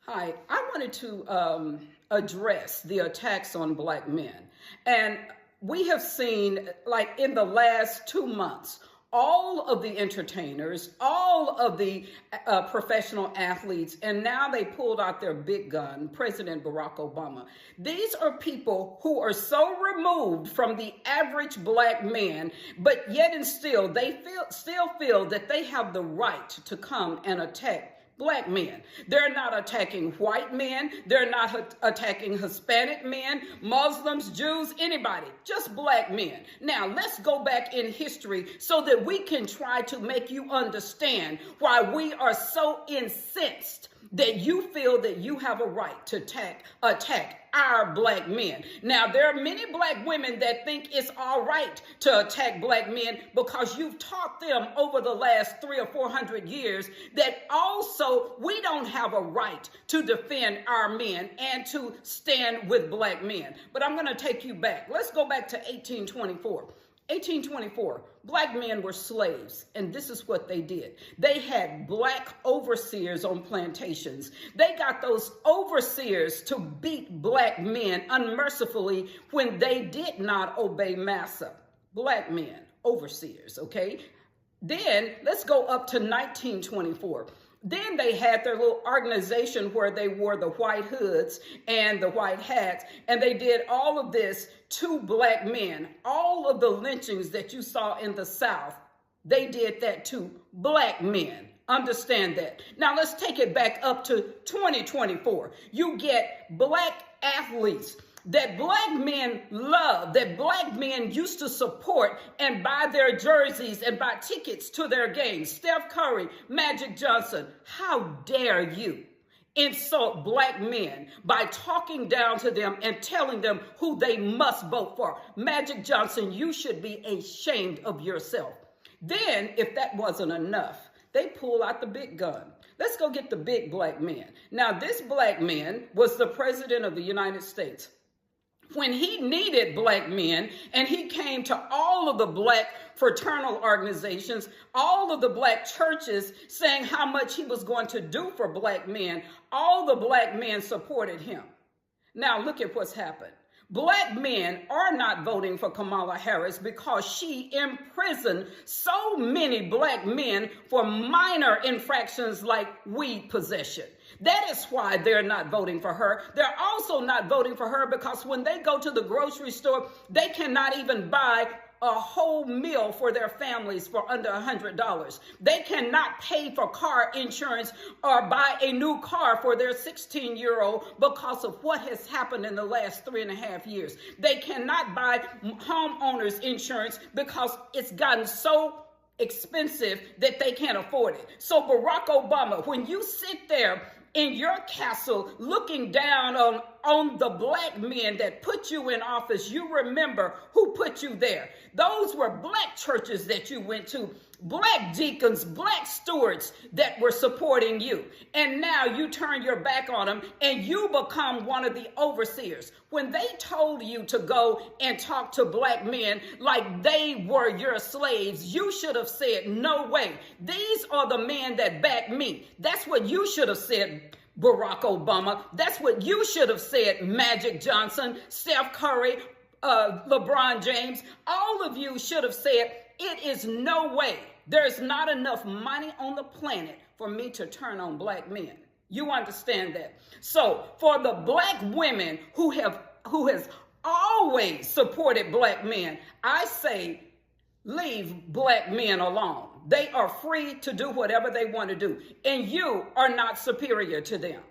Hi, I wanted to address the attacks on Black men. And we have seen, like in the last 2 months, all of the entertainers, all of the professional athletes, and now they pulled out their big gun, President Barack Obama. These are people who are so removed from the average Black man, but yet and still, they still feel that they have the right to come and attack Black men. They're not attacking white men. They're not attacking Hispanic men, Muslims, Jews, anybody, just Black men. Now, let's go back in history so that we can try to make you understand why we are so incensed that you feel that you have a right to attack our Black men. Now, there are many Black women that think it's all right to attack Black men because you've taught them over the last 300 or 400 years that also we don't have a right to defend our men and to stand with Black men. But I'm going to take you back. Let's go back to 1824. 1824, Black men were slaves, and this is what they did. They had Black overseers on plantations. They got those overseers to beat Black men unmercifully when they did not obey massa. Black men, overseers, okay? Then let's go up to 1924. Then they had their little organization where they wore the white hoods and the white hats, and they did all of this to Black men. All of the lynchings that you saw in the South, they did that to Black men. Understand that. Now let's take it back up to 2024. You get Black athletes that Black men love, that Black men used to support and buy their jerseys and buy tickets to their games. Steph Curry, Magic Johnson, how dare you insult Black men by talking down to them and telling them who they must vote for. Magic Johnson, you should be ashamed of yourself. Then, if that wasn't enough, they pull out the big gun. Let's go get the big Black man. Now, this Black man was the president of the United States. When he needed Black men and he came to all of the Black fraternal organizations, all of the Black churches saying how much he was going to do for Black men, all the Black men supported him. Now look at what's happened. Black men are not voting for Kamala Harris because she imprisoned so many Black men for minor infractions like weed possession. That is why they're not voting for her. They're also not voting for her because when they go to the grocery store, they cannot even buy a whole meal for their families for under $100. They cannot pay for car insurance or buy a new car for their 16-year-old because of what has happened in the last 3.5 years. They cannot buy homeowners insurance because it's gotten so expensive that they can't afford it. So Barack Obama, when you sit there in your castle looking down on the Black men that put you in office, you remember who put you there. Those were Black churches that you went to, Black deacons, Black stewards that were supporting you. And now you turn your back on them and you become one of the overseers. When they told you to go and talk to Black men like they were your slaves, you should have said, no way. These are the men that back me. That's what you should have said, Barack Obama. That's what you should have said, Magic Johnson, Steph Curry, LeBron James. All of you should have said, it is no way. There's not enough money on the planet for me to turn on Black men. You understand that? So for the Black women who has always supported Black men, I say, leave Black men alone. They are free to do whatever they want to do, and you are not superior to them.